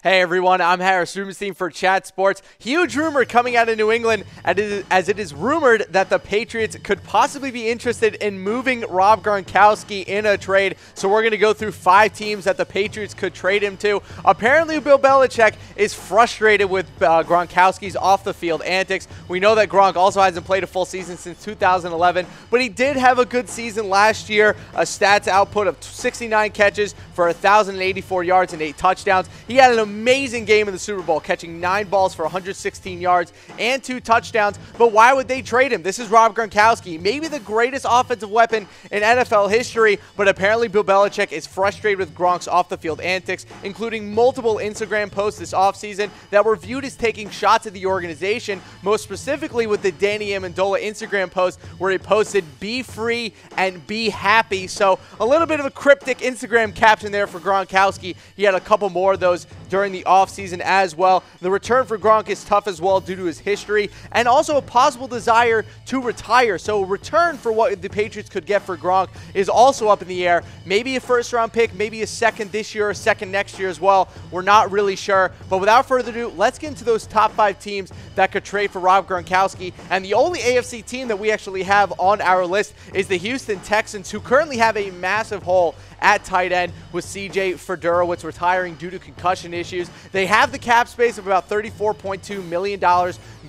Hey everyone, I'm Harris Rubenstein for Chat Sports. Huge rumor coming out of New England as it is rumored that the Patriots could possibly be interested in moving Rob Gronkowski in a trade. So we're going to go through 5 teams that the Patriots could trade him to. Apparently Bill Belichick is frustrated with Gronkowski's off-the-field antics. We know that Gronk also hasn't played a full season since 2011, but he did have a good season last year, a stats output of 69 catches for 1,084 yards and 8 touchdowns. He had an amazing game in the Super Bowl, catching 9 balls for 116 yards and 2 touchdowns. But why would they trade him? This is Rob Gronkowski, maybe the greatest offensive weapon in NFL history, but apparently Bill Belichick is frustrated with Gronk's off-the-field antics, including multiple Instagram posts this offseason that were viewed as taking shots at the organization, most specifically with the Danny Amendola Instagram post where he posted, "Be free and be happy." So a little bit of a cryptic Instagram caption there for Gronkowski. He had a couple more of those during the offseason as well. The return for Gronk is tough as well due to his history and also a possible desire to retire. So a return for what the Patriots could get for Gronk is also up in the air. Maybe a first-round pick, maybe a second this year, a second next year as well. We're not really sure. But without further ado, let's get into those top 5 teams that could trade for Rob Gronkowski. And the only AFC team that we actually have on our list is the Houston Texans, who currently have a massive hole at tight end with CJ Fedorowicz retiring due to concussion issues. They have the cap space of about $34.2 million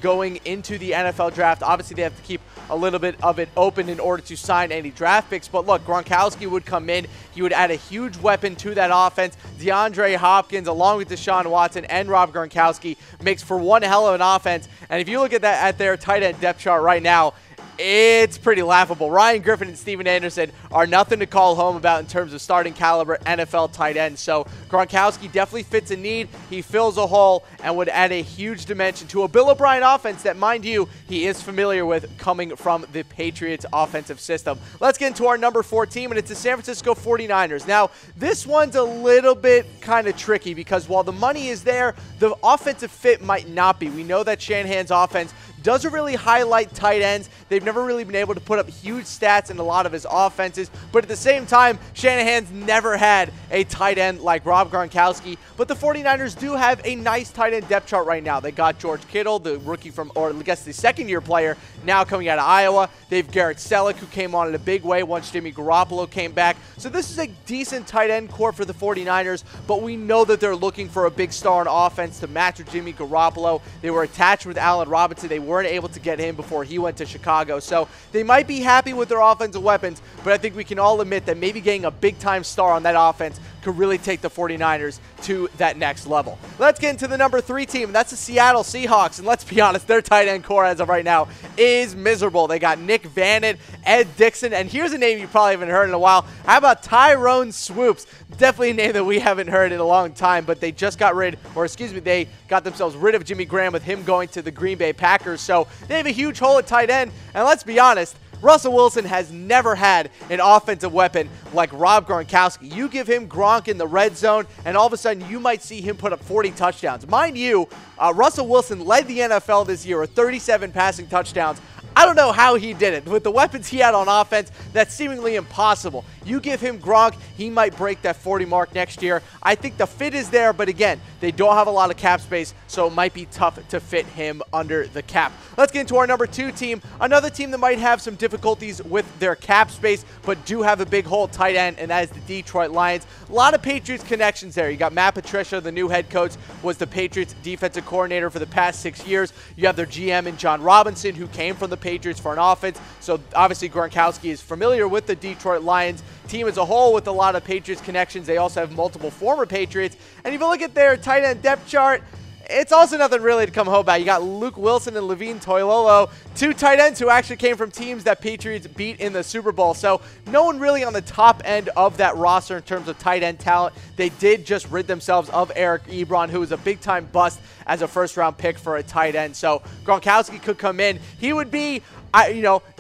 going into the NFL draft. Obviously, they have to keep a little bit of it open in order to sign any draft picks. But look, Gronkowski would come in. He would add a huge weapon to that offense. Deandre, Hopkins, along with Deshaun Watson and Rob Gronkowski, makes for one hell of an offense. And if you look at that at their tight end depth chart right now, it's pretty laughable. Ryan Griffin and Steven Anderson are nothing to call home about in terms of starting caliber NFL tight ends. So Gronkowski definitely fits a need. He fills a hole and would add a huge dimension to a Bill O'Brien offense that, mind you, he is familiar with coming from the Patriots offensive system. Let's get into our number 4 team, and it's the San Francisco 49ers. Now, this one's a little bit kind of tricky because while the money is there, the offensive fit might not be. We know that Shanahan's offense doesn't really highlight tight ends. They've never really been able to put up huge stats in a lot of his offenses. But at the same time, Shanahan's never had a tight end like Rob Gronkowski. But the 49ers do have a nice tight end depth chart right now. They got George Kittle, the rookie from, or I guess the second-year player, now coming out of Iowa. They have Garrett Selleck, who came on in a big way once Jimmy Garoppolo came back. So this is a decent tight end core for the 49ers, but we know that they're looking for a big star on offense to match with Jimmy Garoppolo. They were attached with Allen Robinson. They weren't able to get him before he went to Chicago. So they might be happy with their offensive weapons, but I think we can all admit that maybe getting a big-time star on that offense could really take the 49ers to that next level. Let's get into the number 3 team, and that's the Seattle Seahawks. And let's be honest, their tight end core as of right now is miserable. They got Nick Vannon, Ed Dixon, and here's a name you probably haven't heard in a while. How about Tyrone Swoops? Definitely a name that we haven't heard in a long time, but they just got they got themselves rid of Jimmy Graham with him going to the Green Bay Packers. So they have a huge hole at tight end, and let's be honest, Russell Wilson has never had an offensive weapon like Rob Gronkowski. You give him Gronk in the red zone, and all of a sudden you might see him put up 40 touchdowns. Mind you, Russell Wilson led the NFL this year with 37 passing touchdowns. I don't know how he did it. With the weapons he had on offense, that's seemingly impossible. You give him Gronk, he might break that 40 mark next year. I think the fit is there, but again, they don't have a lot of cap space, so it might be tough to fit him under the cap. Let's get into our number 2 team, another team that might have some difficulties with their cap space, but do have a big hole at tight end, and that is the Detroit Lions. A lot of Patriots connections there. You got Matt Patricia, the new head coach, was the Patriots defensive coordinator for the past 6 years. You have their GM in John Robinson, who came from the Patriots for an offense. So obviously Gronkowski is familiar with the Detroit Lions team as a whole with a lot of Patriots connections. They also have multiple former Patriots. And if you look at their tight end depth chart, it's also nothing really to come home about. You got Luke Wilson and Levine Toilolo, 2 tight ends who actually came from teams that Patriots beat in the Super Bowl. So no one really on the top end of that roster in terms of tight end talent. They did just rid themselves of Eric Ebron, who was a big-time bust as a first-round pick for a tight end. So Gronkowski could come in. He would be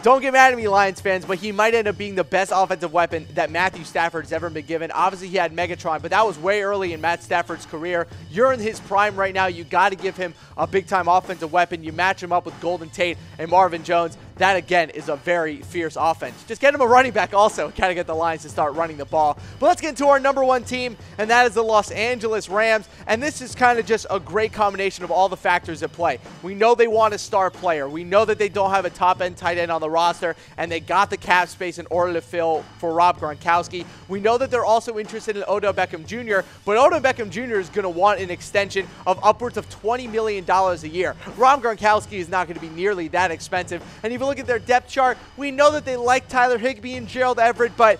don't get mad at me, Lions fans, but he might end up being the best offensive weapon that Matthew Stafford has ever been given. Obviously, he had Megatron, but that was way early in Matt Stafford's career. You're in his prime right now. You got to give him a big-time offensive weapon. You match him up with Golden Tate and Marvin Jones. that again is a very fierce offense. Just get him a running back also, kind of get the Lions to start running the ball. But let's get into our number one team, and that is the Los Angeles Rams. And this is kind of just a great combination of all the factors at play. We know they want a star player. We know that they don't have a top-end tight end on the roster, and they got the cap space in order to fill for Rob Gronkowski. We know that they're also interested in Odell Beckham Jr., but Odell Beckham Jr. is going to want an extension of upwards of $20 million a year. Rob Gronkowski is not going to be nearly that expensive. And if you look at their depth chart, we know that they like Tyler Higbee and Gerald Everett, but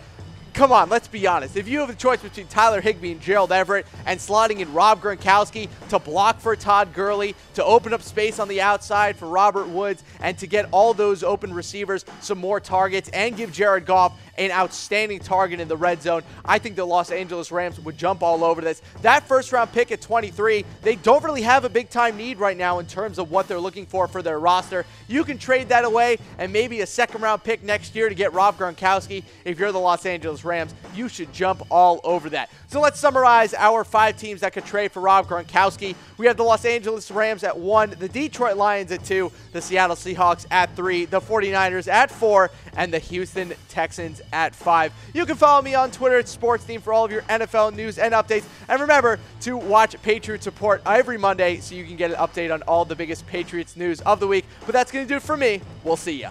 come on, let's be honest. If you have a choice between Tyler Higbee and Gerald Everett and slotting in Rob Gronkowski to block for Todd Gurley, to open up space on the outside for Robert Woods, and to get all those open receivers some more targets and give Jared Goff an outstanding target in the red zone, I think the Los Angeles Rams would jump all over this. That first-round pick at 23, they don't really have a big-time need right now in terms of what they're looking for their roster. You can trade that away and maybe a second-round pick next year to get Rob Gronkowski. If you're the Los Angeles Rams, you should jump all over that. So let's summarize our 5 teams that could trade for Rob Gronkowski. We have the Los Angeles Rams at 1, the Detroit Lions at 2, the Seattle Seahawks at 3, the 49ers at 4, and the Houston Texans at 5. You can follow me on Twitter at SportsTheam for all of your NFL news and updates. And remember to watch Patriots Report every Monday so you can get an update on all the biggest Patriots news of the week. But that's going to do it for me. We'll see ya.